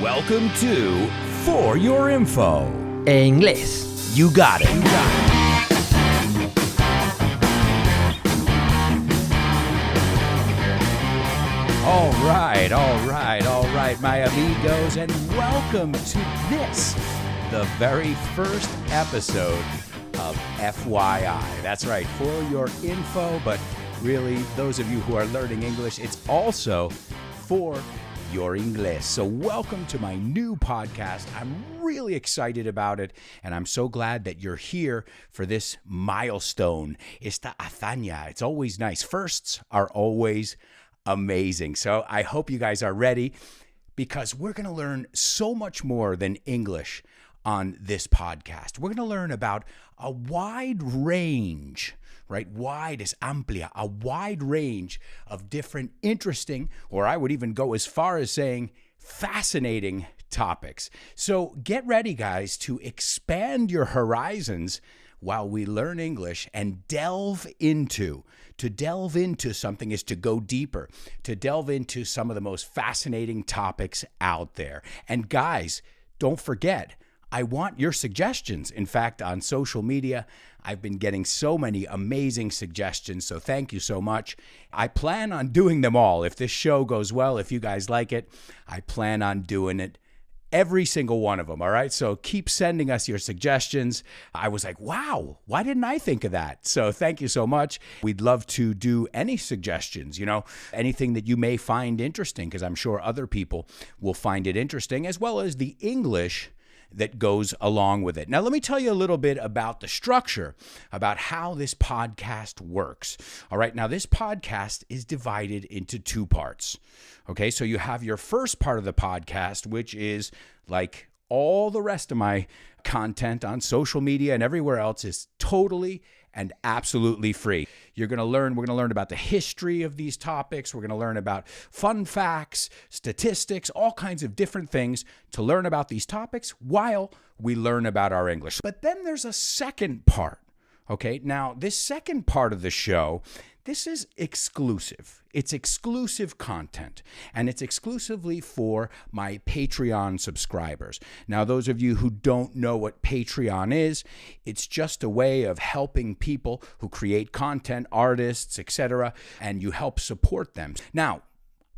Welcome to For Your Info. En inglés. You got it. All right, my amigos, and welcome to this, the very first episode of FYI. That's right, For Your Info, but really, those of you who are learning English, it's also for Your Inglés. So welcome to my new podcast. I'm really excited about it, and I'm so glad that you're here for this milestone, esta hazaña. It's always nice. Firsts are always amazing. So I hope you guys are ready because we're going to learn so much more than English on this podcast. We're going to learn about a wide range, right? Wide is amplia, a wide range of different interesting, or I would even go as far as saying fascinating topics. So get ready, guys, to expand your horizons while we learn English and delve into. To delve into something is to go deeper, to delve into some of the most fascinating topics out there. And guys, don't forget, I want your suggestions. In fact, on social media, I've been getting so many amazing suggestions, so thank you so much. I plan on doing them all. If this show goes well, if you guys like it, I plan on doing it. Every single one of them, all right? So keep sending us your suggestions. I was like, wow, why didn't I think of that? So thank you so much. We'd love to do any suggestions, anything that you may find interesting, because I'm sure other people will find it interesting, as well as the English that goes along with it. Now, let me tell you a little bit about the structure, about how this podcast works. All right, now this podcast is divided into two parts. Okay, so you have your first part of the podcast, which is like all the rest of my content on social media and everywhere else is totally and absolutely free. We're going to learn about the history of these topics. We're going to learn about fun facts, statistics, all kinds of different things to learn about these topics while we learn about our English. But then there's a second part. Okay, now this second part of the show, this is exclusive. It's exclusive content, and it's exclusively for my Patreon subscribers. Now, those of you who don't know what Patreon is, it's just a way of helping people who create content, artists, etc., and you help support them. Now,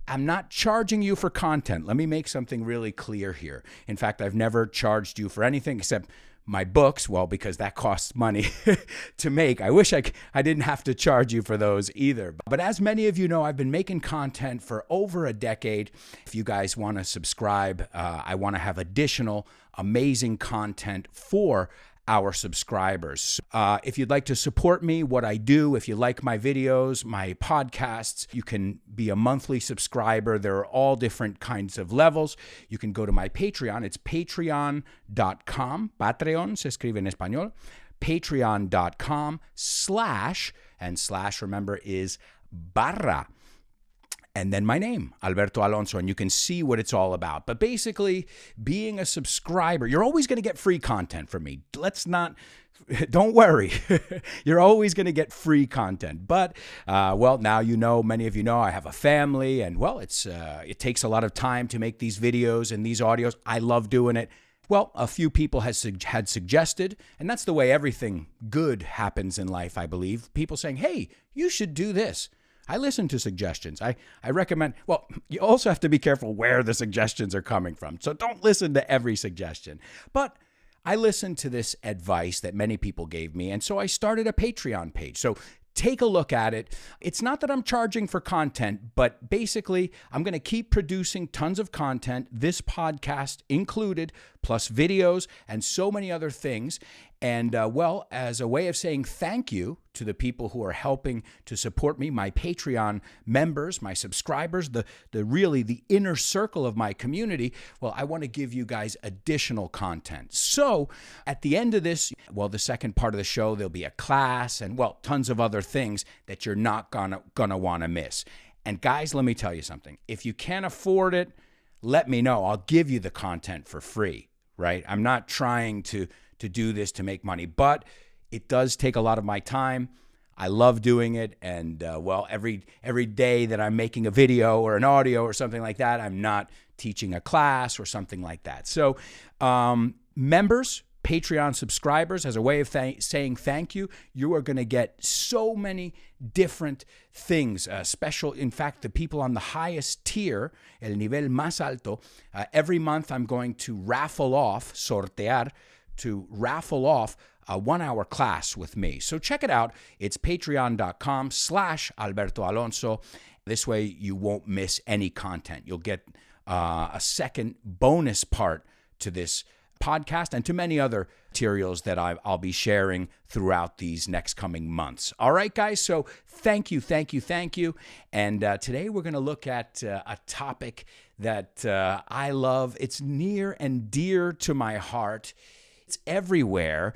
I'm not charging you for content. Let me make something really clear here. In fact, I've never charged you for anything except my books, well, because that costs money to make. I wish I didn't have to charge you for those either. But as many of you know, I've been making content for over a decade. If you guys want to subscribe, I want to have additional amazing content for our subscribers. If you'd like to support me, what I do, if you like my videos, my podcasts, you can be a monthly subscriber. There are all different kinds of levels. You can go to my Patreon. It's patreon.com. Patreon se escribe en español. Patreon.com/ and / remember is barra. And then my name, Alberto Alonso, and you can see what it's all about. But basically, being a subscriber, you're always going to get free content from me. Don't worry. You're always going to get free content. But, now many of you know, I have a family, and, it takes a lot of time to make these videos and these audios. I love doing it. Well, a few people had suggested, and that's the way everything good happens in life, I believe. People saying, hey, you should do this. I listen to suggestions. I recommend, you also have to be careful where the suggestions are coming from. So don't listen to every suggestion. But I listened to this advice that many people gave me, and so I started a Patreon page. So take a look at it. It's not that I'm charging for content, but basically I'm going to keep producing tons of content, this podcast included, plus videos and so many other things. And as a way of saying thank you to the people who are helping to support me, my Patreon members, my subscribers, the inner circle of my community, I want to give you guys additional content. So at the end of this, the second part of the show, there'll be a class and, tons of other things that you're not gonna want to miss. And guys, let me tell you something. If you can't afford it, let me know. I'll give you the content for free, right? I'm not trying to do this to make money, but it does take a lot of my time. I love doing it, and every day that I'm making a video or an audio or something like that, I'm not teaching a class or something like that. So members, Patreon subscribers, as a way of saying thank you, you are going to get so many different things. Special, in fact, the people on the highest tier, el nivel más alto, every month I'm going to raffle off, sortear, to raffle off a 1-hour class with me. So check it out. It's patreon.com/Alberto Alonso. This way you won't miss any content. You'll get a second bonus part to this podcast and to many other materials that I'll be sharing throughout these next coming months. All right, guys, so thank you. And today we're going to look at a topic that I love. It's near and dear to my heart. It's everywhere,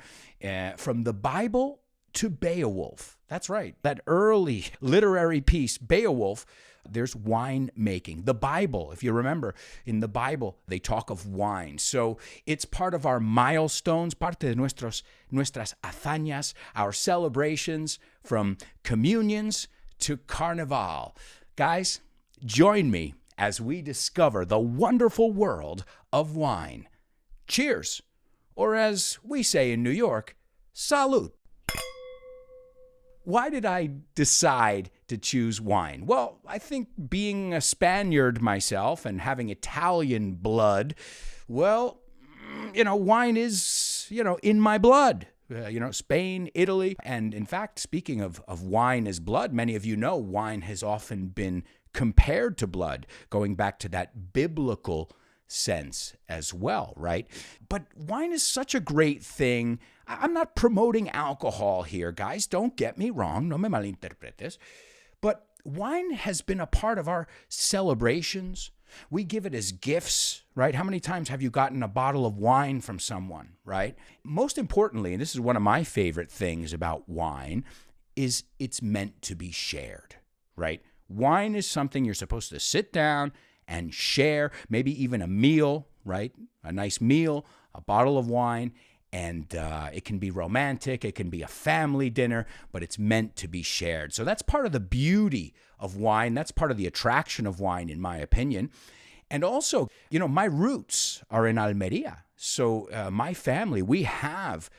from the Bible to Beowolf. That's right, that early literary piece, Beowulf. There's wine making. The Bible, if you remember, in the Bible, they talk of wine. So it's part of our milestones, parte de nuestras hazañas, our celebrations, from communions to carnival. Guys, join me as we discover the wonderful world of wine. Cheers, or as we say in New York, salud. Why did I decide to choose wine? Well, I think being a Spaniard myself and having Italian blood, well, wine is, in my blood. Spain, Italy. And in fact, speaking of wine as blood, many of you know wine has often been compared to blood, going back to that biblical sense as well, right? But wine is such a great thing. I'm not promoting alcohol here, guys. Don't get me wrong. No me malinterpretes. But wine has been a part of our celebrations. We give it as gifts, right? How many times have you gotten a bottle of wine from someone, right? Most importantly, and this is one of my favorite things about wine, is it's meant to be shared, right? Wine is something you're supposed to sit down and share, maybe even a meal, right? A nice meal, a bottle of wine, and it can be romantic, it can be a family dinner, but it's meant to be shared. So that's part of the beauty of wine. That's part of the attraction of wine, in my opinion. And also, my roots are in Almeria. So my family, we have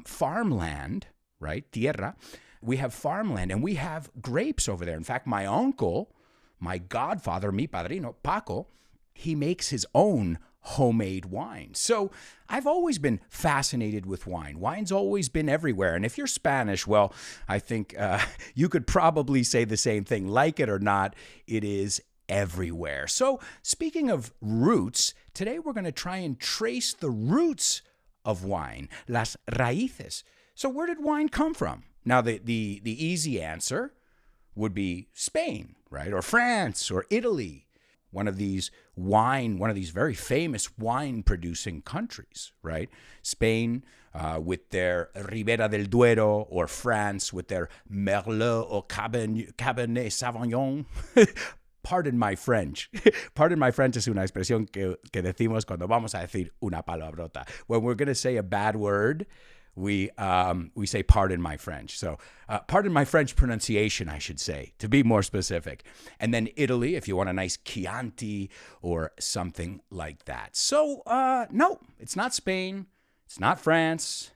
farmland, right? Tierra. We have farmland, and we have grapes over there. In fact, my uncle, my godfather, mi padrino, Paco, he makes his own homemade wine. So I've always been fascinated with wine. Wine's always been everywhere. And if you're Spanish, well, I think you could probably say the same thing. Like it or not, it is everywhere. So speaking of roots, today we're going to try and trace the roots of wine, las raíces. So where did wine come from? Now, the easy answer would be Spain, right? Or France or Italy, one of these very famous wine-producing countries, right? Spain with their Ribera del Duero, or France with their Merlot or Cabernet Sauvignon. Pardon my French. Pardon my French es una expresión que decimos cuando vamos a decir una palabrota. When we're going to say a bad word, we say pardon my French. So pardon my French pronunciation, I should say, to be more specific. And then Italy, if you want a nice Chianti or something like that. So no, it's not Spain. It's not France.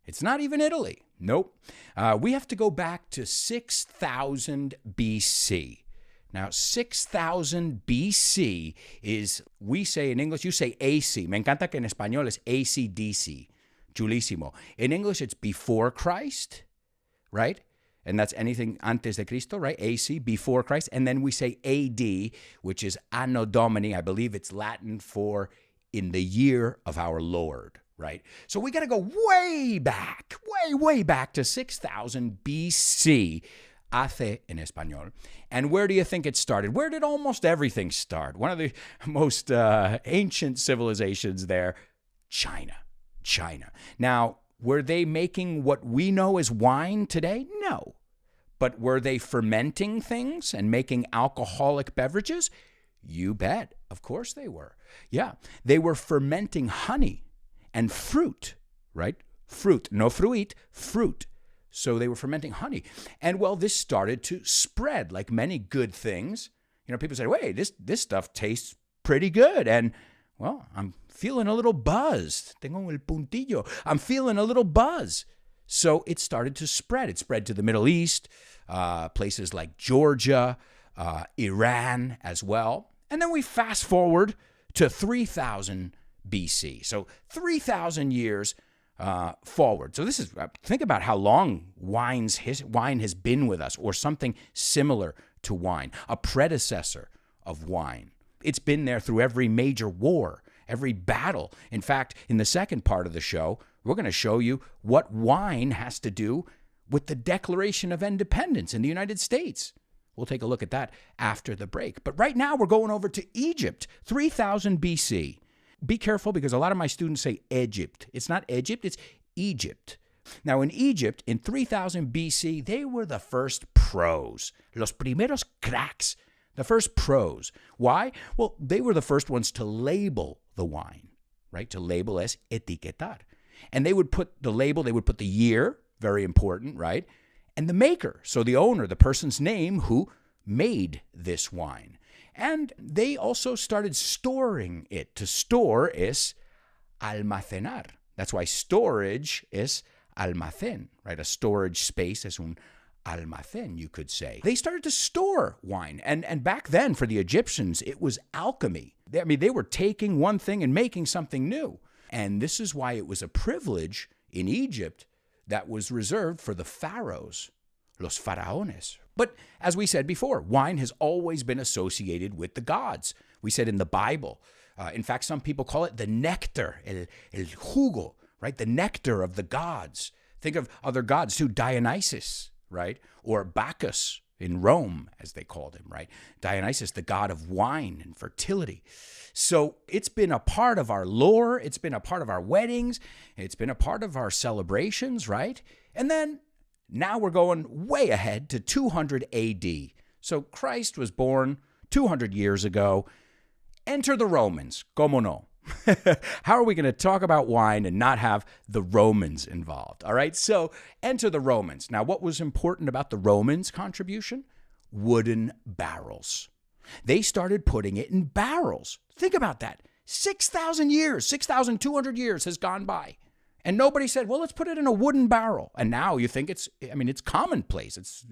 It's not even Italy. Nope. We have to go back to 6000 BC. Now, 6000 BC is, we say in English, you say AC. Me encanta que en español es AC/DC. Chulísimo. In English, it's before Christ, right? And that's anything antes de Cristo, right? AC, before Christ. And then we say AD, which is Anno Domini. I believe it's Latin for in the year of our Lord, right? So we got to go way back to 6000 BC. Hace en español. And where do you think it started? Where did almost everything start? One of the most ancient civilizations there, China. Now, were they making what we know as wine today? No. But were they fermenting things and making alcoholic beverages? You bet. Of course they were. Yeah. They were fermenting honey and fruit, right? Fruit. No fruit, fruit. So they were fermenting honey. And well, this started to spread like many good things. You know, people say, wait, this stuff tastes pretty good. And, well, I'm feeling a little buzzed. Tengo el puntillo. I'm feeling a little buzz. So it started to spread. It spread to the Middle East, places like Georgia, Iran as well. And then we fast forward to 3000 BC. So 3,000 years forward. So this is, think about how long wine has been with us, or something similar to wine, a predecessor of wine. It's been there through every major war, every battle. In fact, in the second part of the show, we're going to show you what wine has to do with the Declaration of Independence in the United States. We'll take a look at that after the break. But right now, we're going over to Egypt, 3000 BC. Be careful, because a lot of my students say Egypt. It's not Egypt, it's Egypt. Now, in Egypt, in 3000 BC, they were the first pros, los primeros cracks, the first pros. Why? Well, they were the first ones to label the wine, right? To label es etiquetar. And they would put the label, they would put the year, very important, right? And the maker, so the owner, the person's name who made this wine. And they also started storing it. To store is almacenar. That's why storage is almacén, right? A storage space es un almacén, you could say. They started to store wine. And back then, for the Egyptians, it was alchemy. They were taking one thing and making something new. And this is why it was a privilege in Egypt that was reserved for the pharaohs, los faraones. But as we said before, wine has always been associated with the gods. We said in the Bible. In fact, some people call it the nectar, el jugo, right? The nectar of the gods. Think of other gods too, Dionysus, right? Or Bacchus in Rome, as they called him, right? Dionysus, the god of wine and fertility. So it's been a part of our lore. It's been a part of our weddings. It's been a part of our celebrations, right? And then now we're going way ahead to 200 AD. So Christ was born 200 years ago. Enter the Romans. Como no? How are we going to talk about wine and not have the Romans involved? All right, so enter the Romans. Now, what was important about the Romans' contribution? Wooden barrels. They started putting it in barrels. Think about that. 6,000 years, 6,200 years has gone by. And nobody said, well, let's put it in a wooden barrel. And now you think it's commonplace.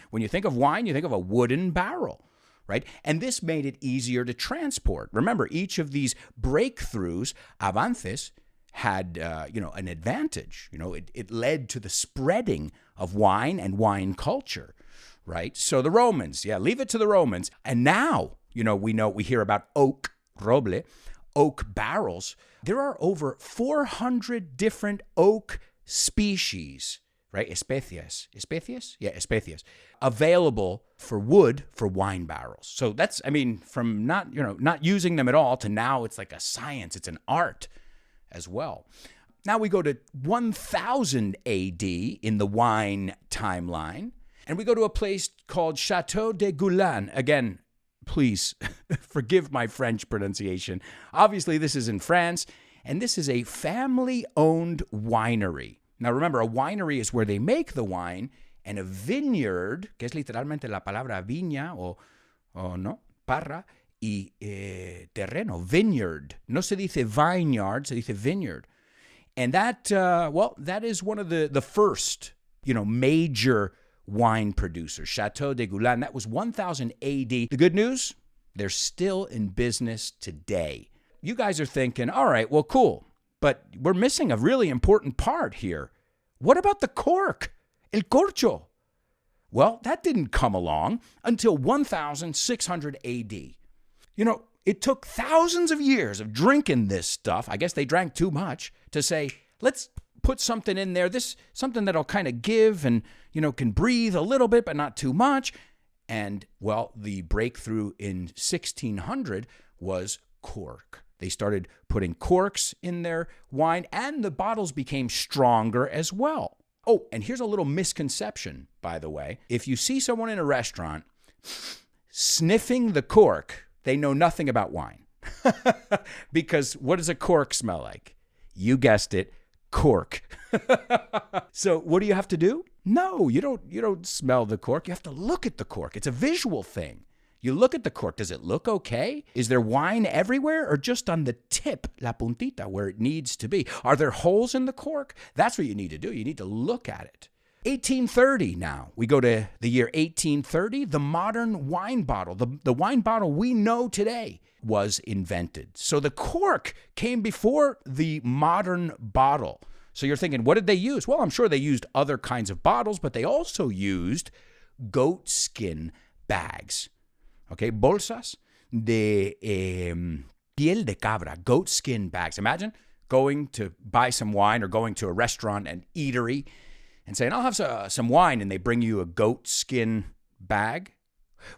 When you think of wine, you think of a wooden barrel, right? And this made it easier to transport. Remember, each of these breakthroughs, avances, had an advantage. It led to the spreading of wine and wine culture, right? So the Romans, leave it to the Romans. And now, we hear about oak, roble, oak barrels. There are over 400 different oak species, right? Especies. Yeah, especies. Available for wood for wine barrels. So that's, from not using them at all to now it's like a science, it's an art as well. Now we go to 1000 AD in the wine timeline, and we go to a place called Chateau de Goulan. Again, please forgive my French pronunciation. Obviously, this is in France, and this is a family-owned winery. Now, remember, a winery is where they make the wine, and a vineyard, que es literalmente la palabra viña o no, parra, y terreno, vineyard. No se dice vineyard, se dice vineyard. And that, that is one of the first, major wine producers, Chateau de Goulan. That was 1000 AD. The good news, they're still in business today. You guys are thinking, all right, well, cool, but we're missing a really important part here. What about the cork? El corcho? Well, that didn't come along until 1600 AD. It took thousands of years of drinking this stuff. I guess they drank too much to say, let's put something in there, something that'll kind of give and, can breathe a little bit, but not too much. And, the breakthrough in 1600 was cork. They started putting corks in their wine, and the bottles became stronger as well. Oh, and here's a little misconception, by the way. If you see someone in a restaurant sniffing the cork, they know nothing about wine. Because what does a cork smell like? You guessed it, cork. So what do you have to do? No, you don't smell the cork. You have to look at the cork. It's a visual thing. You look at the cork. Does it look okay? Is there wine everywhere or just on the tip, la puntita, where it needs to be? Are there holes in the cork? That's what you need to do. You need to look at it. 1830 now. We go to the year 1830. The modern wine bottle, the wine bottle we know today, was invented. So the cork came before the modern bottle. So you're thinking, what did they use? Well, I'm sure they used other kinds of bottles, but they also used goat skin bags. Okay, bolsas de piel de cabra, goat skin bags. Imagine going to buy some wine or going to a restaurant and eatery and saying, I'll have some wine, and they bring you a goat skin bag.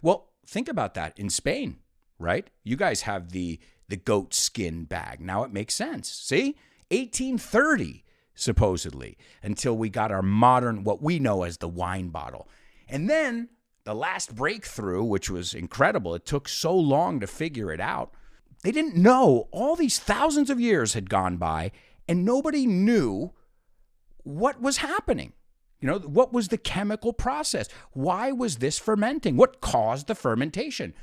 Well, think about that in Spain, right? You guys have the goat skin bag. Now it makes sense. See? 1830, supposedly, until we got our modern, what we know as the wine bottle. And then the last breakthrough, which was incredible, it took so long to figure it out. They didn't know. All these thousands of years had gone by, and nobody knew what was happening. What was the chemical process? Why was this fermenting? What caused the fermentation?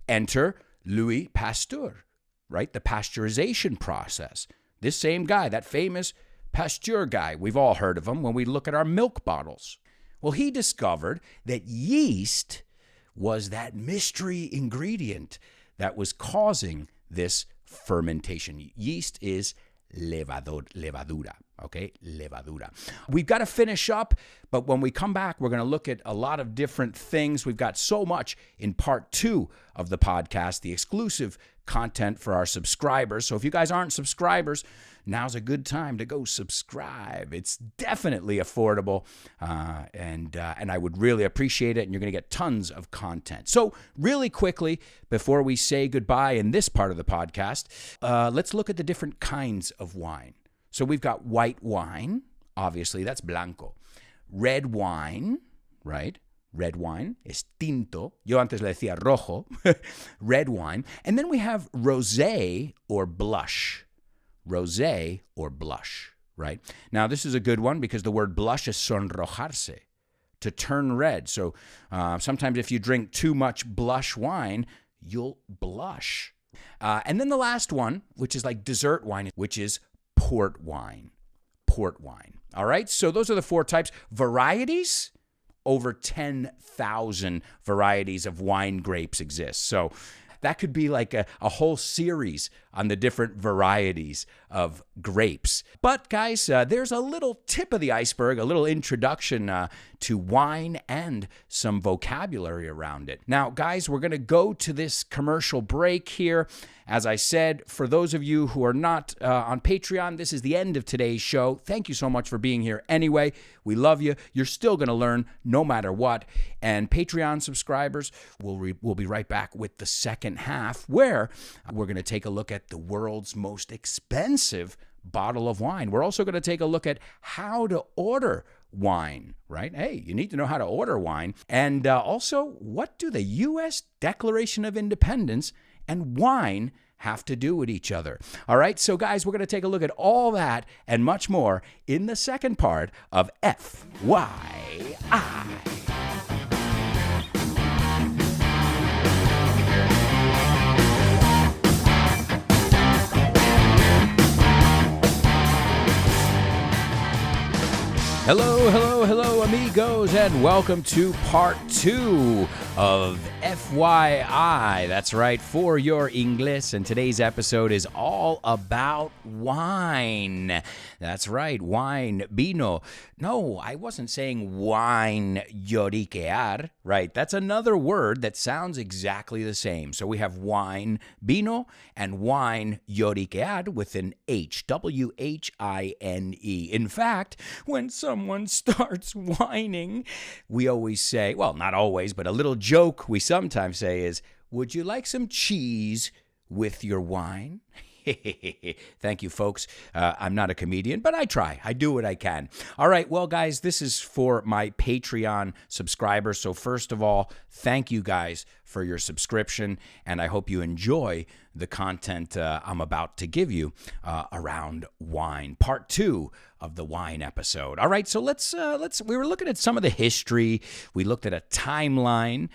Enter Louis Pasteur, right? The pasteurization process. This same guy, that famous Pasteur guy, we've all heard of him when we look at our milk bottles. Well, he discovered that yeast was that mystery ingredient that was causing this fermentation. Yeast is levadura, okay? Levadura. We've got to finish up, but when we come back, we're going to look at a lot of different things. We've got so much in part 2 of the podcast, the exclusive content for our subscribers. So if you guys aren't subscribers, now's a good time to go subscribe. It's definitely affordable, and I would really appreciate it, and you're going to get tons of content. So really quickly, before we say goodbye in this part of the podcast, let's look at the different kinds of wine. So we've got white wine, obviously, that's blanco. Red wine, right? Red wine is tinto. Yo antes le decía rojo. Red wine. And then we have rosé or blush. Rosé or blush, right? Now, this is a good one because the word blush is sonrojarse, to turn red. So sometimes if you drink too much blush wine, you'll blush. And then the last one, which is like dessert wine, which is port wine. Port wine. All right? So those are the 4 types. Varieties? Over 10,000 varieties of wine grapes exist. So that could be like a whole series on the different varieties of grapes. But guys, there's a little tip of the iceberg, a little introduction to wine and some vocabulary around it. Now, guys, we're going to go to this commercial break here. As I said, for those of you who are not on Patreon, this is the end of today's show. Thank you so much for being here anyway. We love you. You're still going to learn no matter what. And Patreon subscribers, we'll be right back with the second half, where we're going to take a look at the world's most expensive bottle of wine. We're also going to take a look at how to order wine, right? Hey, you need to know how to order wine. And also, what do the U.S. Declaration of Independence and wine have to do with each other? All right, so guys, we're going to take a look at all that and much more in the second part of FYI. Hello, amigos, and welcome to part 2 of FYI. That's right, for Your Inglés, and today's episode is all about wine. That's right, wine, vino. No, I wasn't saying wine lloriquear, right? That's another word that sounds exactly the same. So we have wine, vino, and wine lloriquear with an H, W-H-I-N-E. In fact, when someone starts whining, we always say, well, not always, but a little joke we sometimes say is, would you like some cheese with your wine? Thank you, folks. I'm not a comedian, but I try. I do what I can. All right. Well, guys, this is for my Patreon subscribers. So first of all, thank you guys for your subscription, and I hope you enjoy the content I'm about to give you around wine. Part 2 of the wine episode. All right, so let's we were looking at some of the history. We looked at a timeline,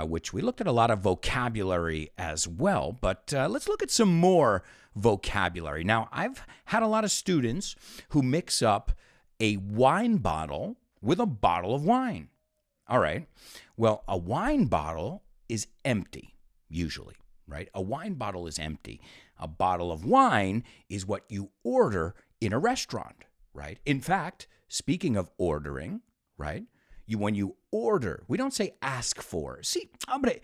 which we looked at a lot of vocabulary as well, but let's look at some more vocabulary. Now, I've had a lot of students who mix up a wine bottle with a bottle of wine. All right. Well, a wine bottle is empty, usually, right? A wine bottle is empty. A bottle of wine is what you order in a restaurant, right? In fact, speaking of ordering, right? When you order, we don't say ask for. Sí, hombre,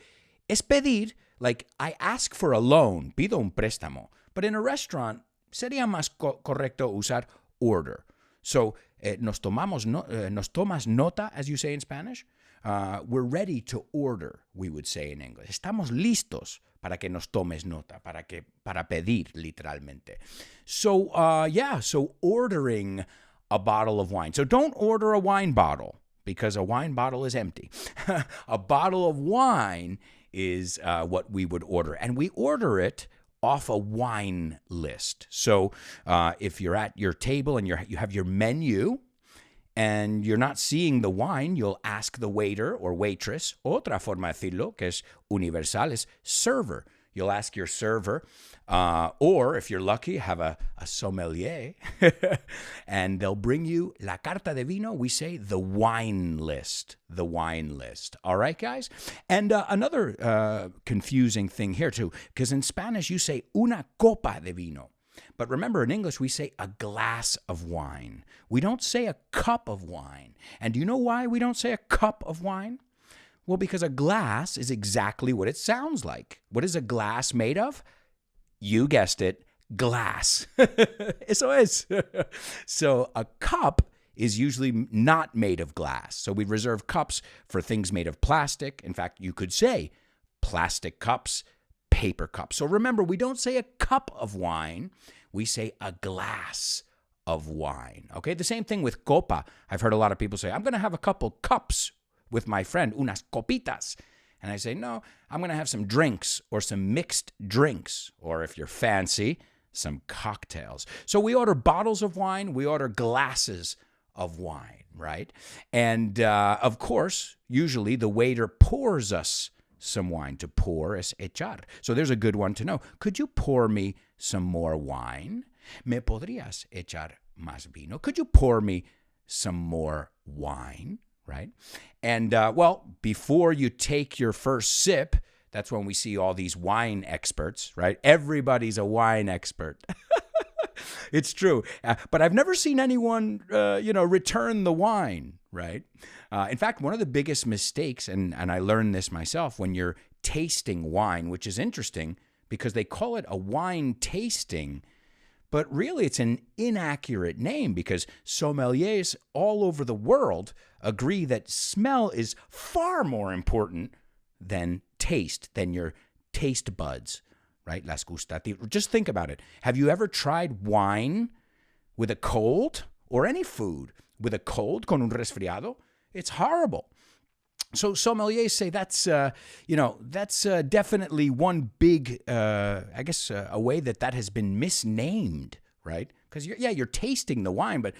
es pedir, like I ask for a loan, pido un préstamo. But in a restaurant, sería más correcto usar order. So, nos tomas nota, as you say in Spanish. We're ready to order, we would say in English. Estamos listos para que nos tomes nota, para pedir, literalmente. So, so ordering a bottle of wine. So don't order a wine bottle because a wine bottle is empty. A bottle of wine is what we would order. And we order it off a wine list. So if you're at your table and you have your menu and you're not seeing the wine, you'll ask the waiter or waitress. Otra forma de decirlo, que es universal, es server. You'll ask your server, or if you're lucky, have a sommelier, and they'll bring you la carta de vino. We say the wine list, the wine list. All right, guys? And another confusing thing here, too, because in Spanish, you say una copa de vino. But remember, in English, we say a glass of wine. We don't say a cup of wine. And do you know why we don't say a cup of wine? Well, because a glass is exactly what it sounds like. What is a glass made of? You guessed it, glass. Eso es. So a cup is usually not made of glass. So we reserve cups for things made of plastic. In fact, you could say plastic cups, paper cups. So remember, we don't say a cup of wine. We say a glass of wine. Okay, the same thing with copa. I've heard a lot of people say, I'm going to have a couple cups with my friend, unas copitas. And I say, no, I'm going to have some drinks or some mixed drinks. Or if you're fancy, some cocktails. So we order bottles of wine. We order glasses of wine, right? And of course, usually the waiter pours us some wine. To pour es echar. So there's a good one to know. Could you pour me some more wine? ¿Me podrías echar más vino? Could you pour me some more wine? Right? And, before you take your first sip, that's when we see all these wine experts, right? Everybody's a wine expert. It's true. But I've never seen anyone, return the wine, right? In fact, one of the biggest mistakes, and I learned this myself, when you're tasting wine, which is interesting because they call it a wine tasting, but really it's an inaccurate name because sommeliers all over the world agree that smell is far more important than taste, than your taste buds, right? Las gustativas. Just think about it. Have you ever tried wine with a cold or any food with a cold, con un resfriado? It's horrible. So sommeliers say that's definitely one big, a way that has been misnamed, right? Because you're tasting the wine, but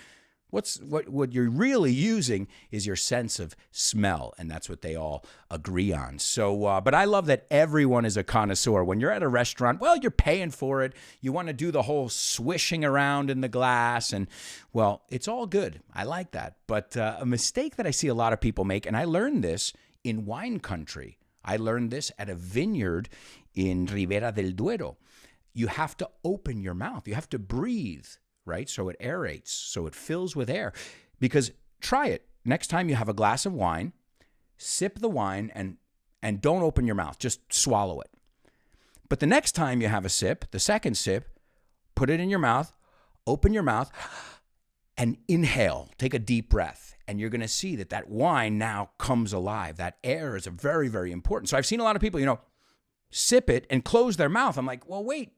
what you're really using is your sense of smell, and that's what they all agree on. So, but I love that everyone is a connoisseur. When you're at a restaurant, well, you're paying for it. You want to do the whole swishing around in the glass, and well, it's all good. I like that. But a mistake that I see a lot of people make, and I learned this in wine country. I learned this at a vineyard in Ribera del Duero. You have to open your mouth. You have to breathe, right? So it aerates, so it fills with air. Because try it. Next time you have a glass of wine, sip the wine and don't open your mouth. Just swallow it. But the next time you have a sip, the second sip, put it in your mouth, open your mouth, and inhale. Take a deep breath. And you're going to see that wine now comes alive. That air is very, very important. So I've seen a lot of people, sip it and close their mouth. I'm like, well, wait.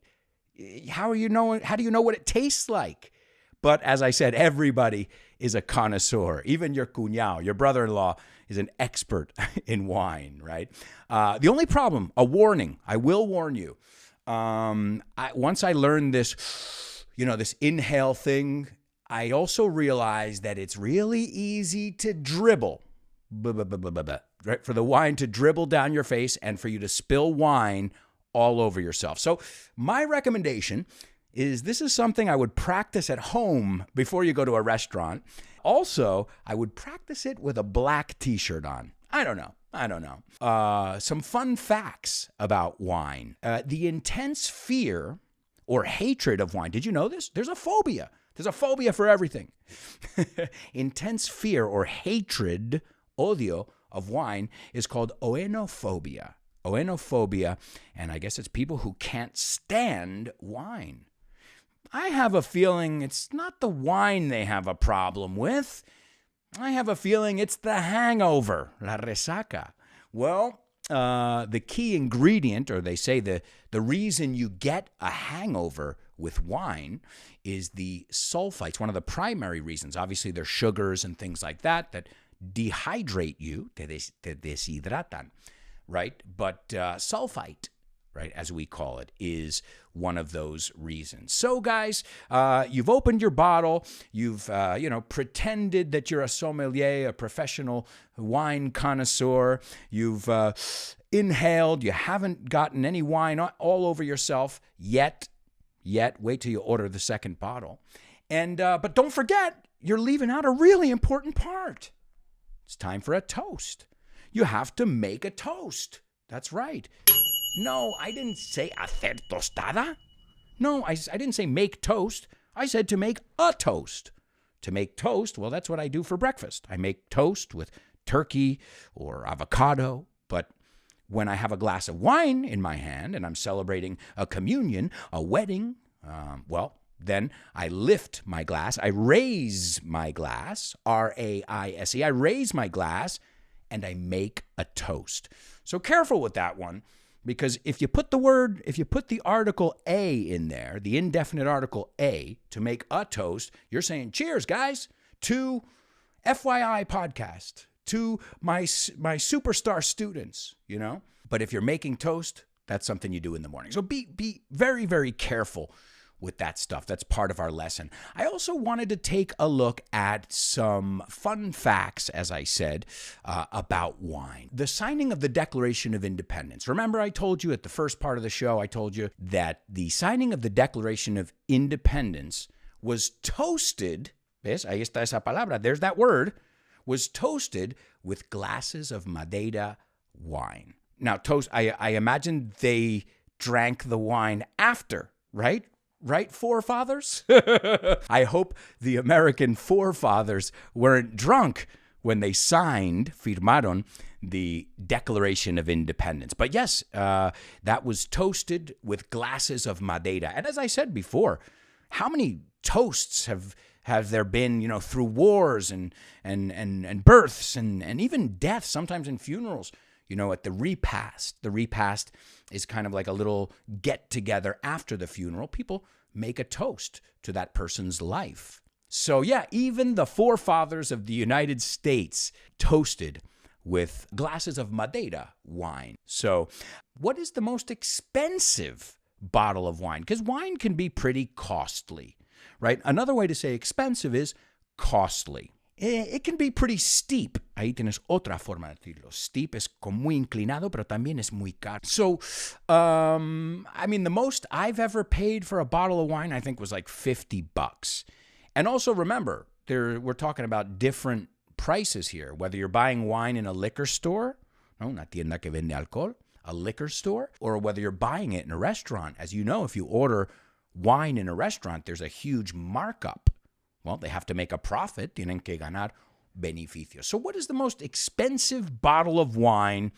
How do you know what it tastes like? But as I said, everybody is a connoisseur. Even your cuñado, your brother-in-law, is an expert in wine, right? The only problem, a warning, I will warn you. Once I learned this, this inhale thing, I also realized that it's really easy to dribble, right? For the wine to dribble down your face and for you to spill wine all over yourself. So my recommendation is this is something I would practice at home before you go to a restaurant. Also, I would practice it with a black t-shirt on. I don't know. Some fun facts about wine. The intense fear or hatred of wine. Did you know this? There's a phobia. There's a phobia for everything. Intense fear or hatred, odio, of wine is called oenophobia. Oenophobia, and I guess it's people who can't stand wine. I have a feeling it's not the wine they have a problem with. I have a feeling it's the hangover, la resaca. Well, the key ingredient, or they say the reason you get a hangover with wine is the sulfites, one of the primary reasons. Obviously, there's sugars and things like that dehydrate you, te deshidratan, right? But sulfite, right, as we call it, is one of those reasons. So, guys, you've opened your bottle. You've, pretended that you're a sommelier, a professional wine connoisseur. You've inhaled. You haven't gotten any wine all over yourself yet. Wait till you order the second bottle. And but don't forget, you're leaving out a really important part. It's time for a toast. You have to make a toast. That's right. No, I didn't say hacer tostada. No, I didn't say make toast. I said to make a toast. To make toast, well, that's what I do for breakfast. I make toast with turkey or avocado. But when I have a glass of wine in my hand and I'm celebrating a communion, a wedding, then I lift my glass. I raise my glass, R-A-I-S-E. I raise my glass and I make a toast. So careful with that one. Because if you put the article a in there, the indefinite article a, to make a toast, you're saying, cheers, guys, to FYI podcast, to my superstar students, But if you're making toast, that's something you do in the morning. So be very, very careful with that stuff. That's part of our lesson. I also wanted to take a look at some fun facts, as I said, about wine. The signing of the Declaration of Independence. Remember, I told you at the first part of the show, I told you that the signing of the Declaration of Independence was toasted, ¿ves? Ahí está esa palabra, there's that word, was toasted with glasses of Madeira wine. Now, toast, I imagine they drank the wine after, right? Right, forefathers? I hope the American forefathers weren't drunk when they firmaron, the Declaration of Independence. But yes, that was toasted with glasses of Madeira. And as I said before, how many toasts have there been, through wars and births and even deaths, sometimes in funerals, at the repast. The repast is kind of like a little get-together after the funeral. People make a toast to that person's life. So yeah, even the forefathers of the United States toasted with glasses of Madeira wine. So what is the most expensive bottle of wine? Because wine can be pretty costly, right? Another way to say expensive is costly. It can be pretty steep. Ahí tienes otra forma de decirlo. Steep es como muy inclinado, pero también es muy caro. So, the most I've ever paid for a bottle of wine, I think, was like $50. And also remember, we're talking about different prices here. Whether you're buying wine in a liquor store, una tienda que vende alcohol, a liquor store, or whether you're buying it in a restaurant. As you know, if you order wine in a restaurant, there's a huge markup. Well, they have to make a profit, tienen que ganar beneficios. So what is the most expensive bottle of wine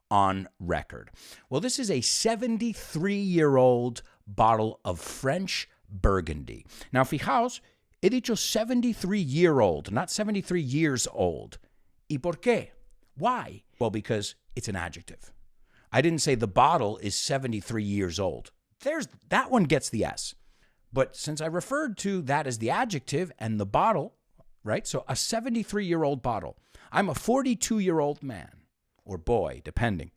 on record? Well, this is a 73-year-old bottle of French Burgundy. Now, fijaos, he dicho 73-year-old, not 73 years old. ¿Y por qué? Why? Well, because it's an adjective. I didn't say the bottle is 73 years old. That one gets the S. But since I referred to that as the adjective and the bottle right? So a 73-year-old bottle. I'm a 42-year-old man or boy, depending.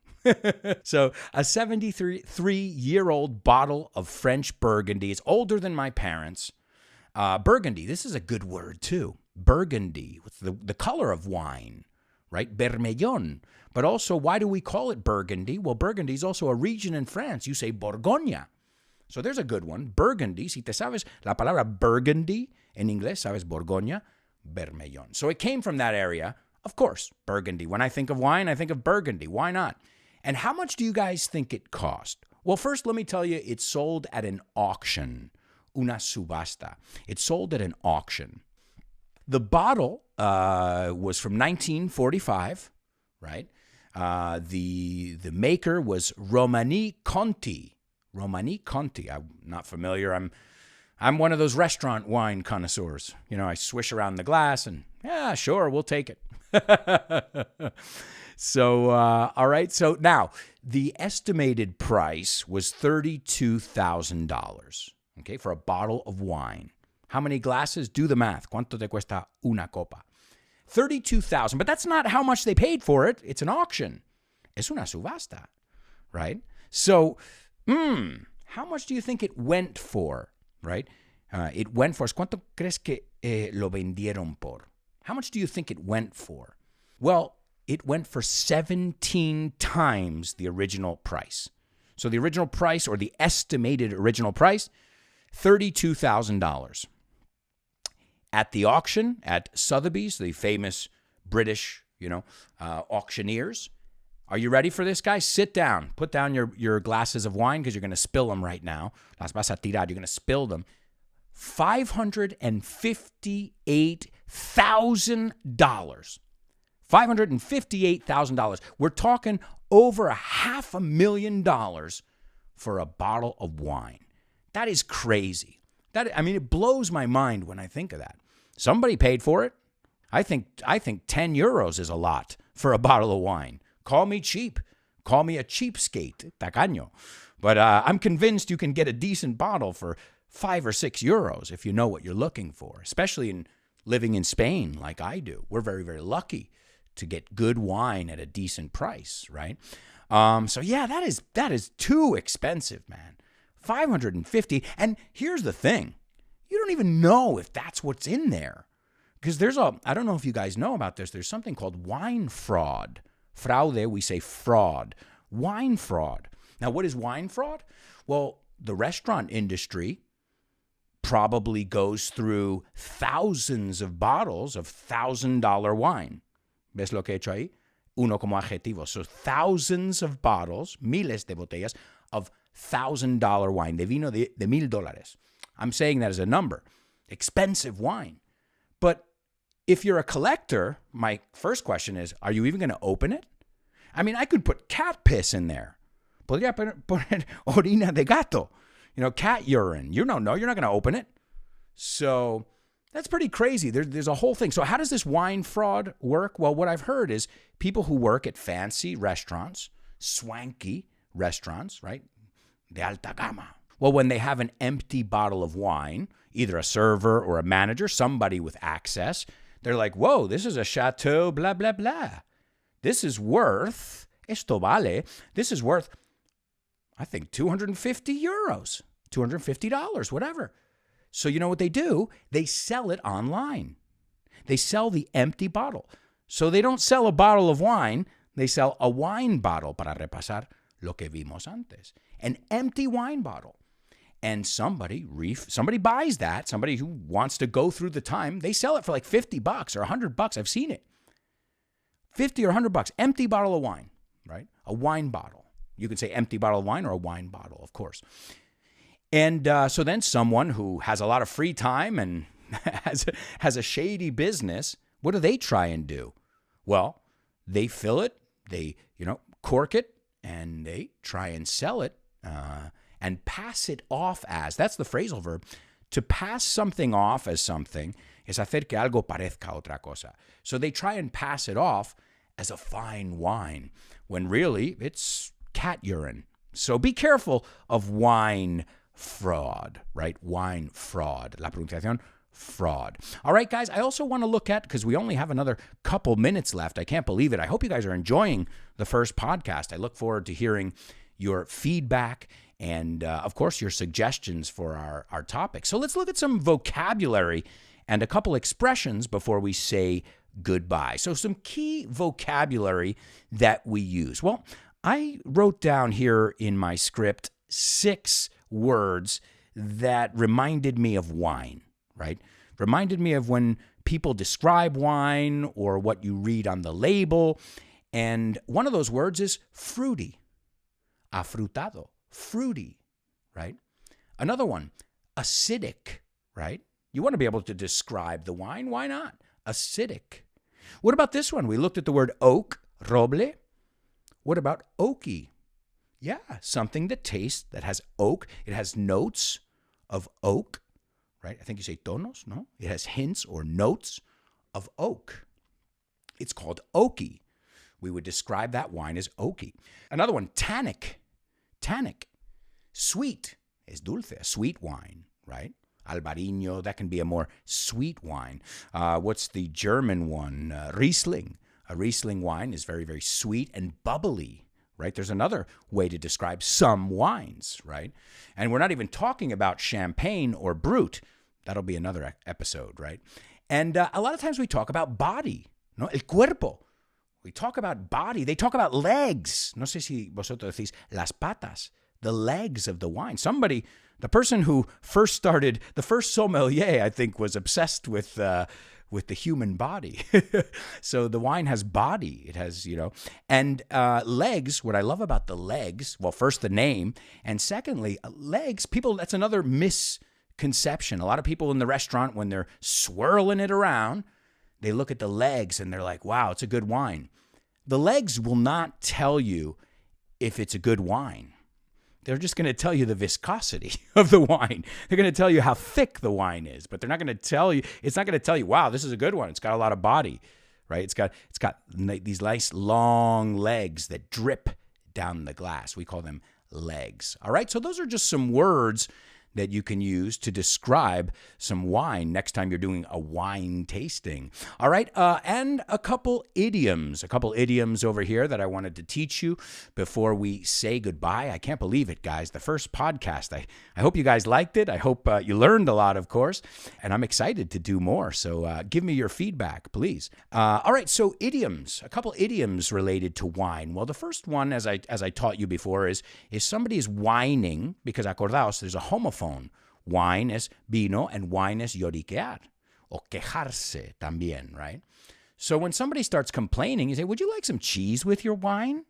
So a 73-year-old bottle of French Burgundy. It's older than my parents. Burgundy, this is a good word too. Burgundy, with the color of wine, right? Bermellón. But also, why do we call it Burgundy? Well, Burgundy is also a region in France. You say Borgoña. So there's a good one. Burgundy. Si te sabes la palabra Burgundy en inglés, sabes Borgoña, Bermellón. So it came from that area. Of course, Burgundy. When I think of wine, I think of Burgundy. Why not? And how much do you guys think it cost? Well, first, let me tell you, it's sold at an auction. Una subasta. It's sold at an auction. The bottle was from 1945, right? The maker was Romani Conti. Romani Conti. I'm not familiar. I'm one of those restaurant wine connoisseurs. You know, I swish around the glass and, yeah, sure, we'll take it. So, all right. So now, the estimated price was $32,000, okay, for a bottle of wine. How many glasses? Do the math. ¿Cuánto te cuesta una copa? $32,000. But that's not how much they paid for it. It's an auction. Es una subasta, right? So, how much do you think it went for, right? It went for, ¿cuánto crees que lo vendieron por? How much do you think it went for? Well, it went for 17 times the original price. So the original price, or the estimated original price, $32,000. At the auction at Sotheby's, the famous British, auctioneers. Are you ready for this, guys? Sit down. Put down your glasses of wine because you're going to spill them right now. Las vas a tirar. You're going to spill them. $558,000. $558,000. We're talking over $500,000 for a bottle of wine. That is crazy. It blows my mind when I think of that. Somebody paid for it. I think 10 euros is a lot for a bottle of wine. Call me cheap. Call me a cheapskate, tacaño. But I'm convinced you can get a decent bottle for 5 or 6 euros if you know what you're looking for, especially in living in Spain like I do. We're very, very lucky to get good wine at a decent price, right? So yeah, that is too expensive, man. 550. And here's the thing. You don't even know if that's what's in there. Because I don't know if you guys know about this, there's something called wine fraud. Fraude, we say fraud. Wine fraud. Now, what is wine fraud? Well, the restaurant industry probably goes through thousands of bottles of $1,000 wine. ¿Ves lo que he hecho ahí? Uno como adjetivo. So thousands of bottles, miles de botellas, of $1,000 wine, de vino de $1,000. I'm saying that as a number. Expensive wine. But if you're a collector, my first question is, are you even going to open it? I could put cat piss in there. Podría poner orina de gato. Cat urine. You're not going to open it. So that's pretty crazy. There's a whole thing. So how does this wine fraud work? Well, what I've heard is people who work at fancy restaurants, swanky restaurants, right? De alta gama. Well, when they have an empty bottle of wine, either a server or a manager, somebody with access, they're like, whoa, this is a chateau, blah, blah, blah. This is worth, I think, 250 euros, $250, whatever. So you know what they do? They sell it online. They sell the empty bottle. So they don't sell a bottle of wine. They sell a wine bottle, para repasar lo que vimos antes. An empty wine bottle. And somebody buys that, somebody who wants to go through the time, they sell it for like $50 or $100. I've seen it. 50 or $100, empty bottle of wine, right? A wine bottle. You can say empty bottle of wine or a wine bottle, of course. And so then someone who has a lot of free time and has a shady business, what do they try and do? Well, they fill it, they, cork it, and they try and sell it and pass it off as, that's the phrasal verb, to pass something off as something es hacer que algo parezca otra cosa. So they try and pass it off as a fine wine, when really it's cat urine. So be careful of wine fraud, right? Wine fraud. La pronunciación fraud. All right, guys, I also want to look at, because we only have another couple minutes left. I can't believe it. I hope you guys are enjoying the first podcast. I look forward to hearing your feedback and, of course, your suggestions for our topic. So let's look at some vocabulary and a couple expressions before we say goodbye. So some key vocabulary that we use. Well, I wrote down here in my script 6 words that reminded me of wine, right? Reminded me of when people describe wine or what you read on the label. And one of those words is fruity. Afrutado, fruity, right? Another one, acidic, right? You want to be able to describe the wine. Why not? Acidic. What about this one? We looked at the word oak, roble. What about oaky? Yeah, something that tastes, that has oak. It has notes of oak, right? I think you say tonos, no? It has hints or notes of oak. It's called oaky. We would describe that wine as oaky. Another one, tannic. Tannic. Sweet is dulce, a sweet wine, right? Albariño, that can be a more sweet wine. What's the German one? Riesling. A Riesling wine is very, very sweet and bubbly, right? There's another way to describe some wines, right? And we're not even talking about champagne or brut. That'll be another episode, right? And a lot of times we talk about body, no? El cuerpo. We talk about body. They talk about legs. No sé si vosotros decís las patas, the legs of the wine. Somebody, the person who first started, the first sommelier, I think, was obsessed with the human body. So the wine has body. It has, and legs. What I love about the legs, well, first the name, and secondly, legs, people, that's another misconception. A lot of people in the restaurant, when they're swirling it around, they look at the legs and they're like, wow, it's a good wine. The legs will not tell you if it's a good wine. They're just going to tell you the viscosity of the wine. They're going to tell you how thick the wine is, but they're not going to tell you, it's not going to tell you, wow, this is a good one. It's got a lot of body, right? It's got these nice long legs that drip down the glass. We call them legs. All right. So those are just some words that you can use to describe some wine next time you're doing a wine tasting. All right, and a couple idioms over here that I wanted to teach you before we say goodbye. I can't believe it, guys. The first podcast. I hope you guys liked it. I hope you learned a lot, of course, and I'm excited to do more. So give me your feedback, please. All right, so idioms, a couple idioms related to wine. Well, the first one, as I taught you before, is somebody is whining, because acordaos, there's a homophone. Wine es vino and wine es lloriquear o quejarse también, right? So when somebody starts complaining, you say, would you like some cheese with your wine?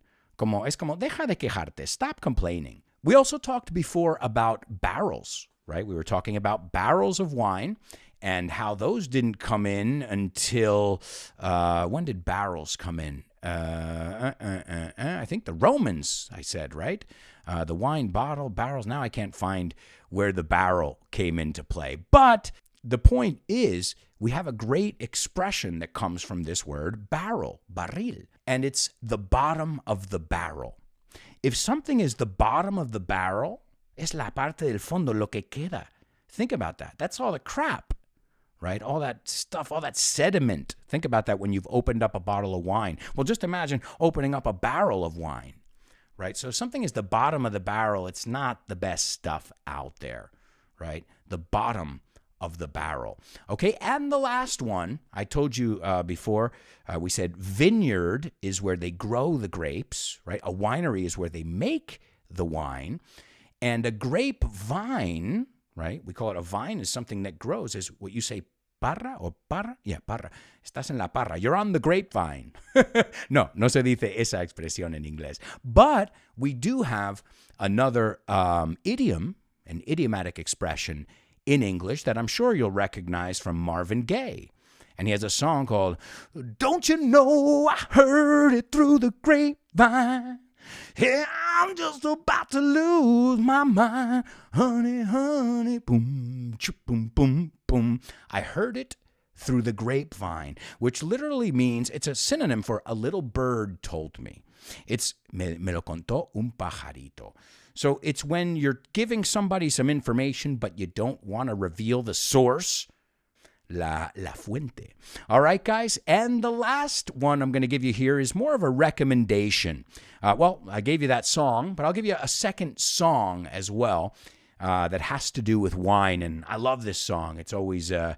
Es como, deja de quejarte, stop complaining. We also talked before about barrels, right? We were talking about barrels of wine and how those didn't come in until, when did barrels come in? I think the Romans, I said, right? The wine barrels. Now I can't find where the barrel came into play. But the point is, we have a great expression that comes from this word, barrel, barril. And it's the bottom of the barrel. If something is the bottom of the barrel, es la parte del fondo, lo que queda. Think about that. That's all the crap, right? All that stuff, all that sediment. Think about that when you've opened up a bottle of wine. Well, just imagine opening up a barrel of wine, right? So if something is the bottom of the barrel, it's not the best stuff out there, right? The bottom of the barrel. Okay, and the last one, I told you before, we said vineyard is where they grow the grapes, right? A winery is where they make the wine. And a grapevine, right? We call it a vine, is something that grows, is what you say, parra or parra? Yeah, parra. Estás en la parra. You're on the grapevine. No se dice esa expresión en inglés. But we do have another idiom, an idiomatic expression in English that I'm sure you'll recognize from Marvin Gaye. And he has a song called, Don't You Know I Heard It Through the Grapevine. Yeah, I'm just about to lose my mind. Honey, honey, boom, boom, boom, boom. I heard it through the grapevine, which literally means, it's a synonym for a little bird told me. It's me lo contó un pajarito. So it's when you're giving somebody some information, but you don't want to reveal the source. la fuente. All right, guys. And the last one I'm going to give you here is more of a recommendation. Well, I gave you that song, but I'll give you a second song as well that has to do with wine. And I love this song. It's always, it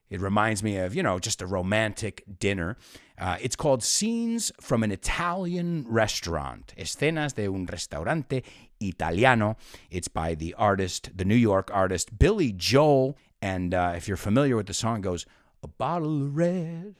reminds me of, just a romantic dinner. It's called Scenes from an Italian Restaurant. Escenas de un restaurante italiano. It's by the New York artist, Billy Joel. And if you're familiar with the song, it goes, a bottle of red,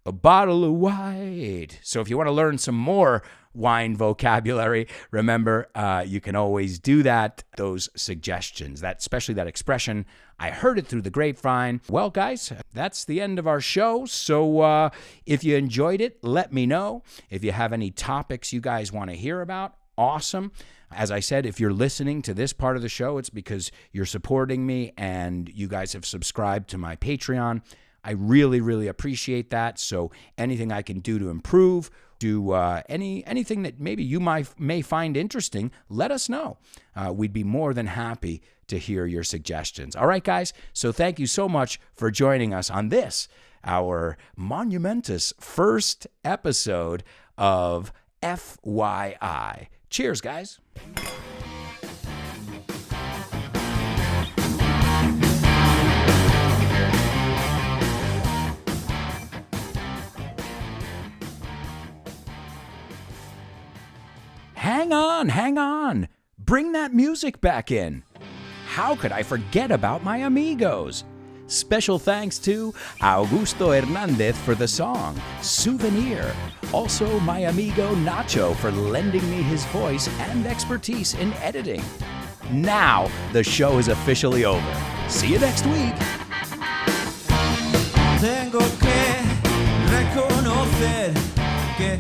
a bottle of white. So if you want to learn some more wine vocabulary, remember, you can always do that, those suggestions, especially that expression, I heard it through the grapevine. Well, guys, that's the end of our show. So if you enjoyed it, let me know. If you have any topics you guys want to hear about, awesome. As I said, if you're listening to this part of the show, it's because you're supporting me and you guys have subscribed to my Patreon. I really, really appreciate that. So anything I can do to improve, do anything that maybe you may find interesting, let us know. We'd be more than happy to hear your suggestions. All right, guys. So thank you so much for joining us on this, our monumentous first episode of FYI. Cheers, guys. Hang on. Bring that music back in. How could I forget about my amigos? Special thanks to Augusto Hernandez for the song, Souvenir. Also, my amigo Nacho for lending me his voice and expertise in editing. Now, the show is officially over. See you next week. Tengo que reconocer que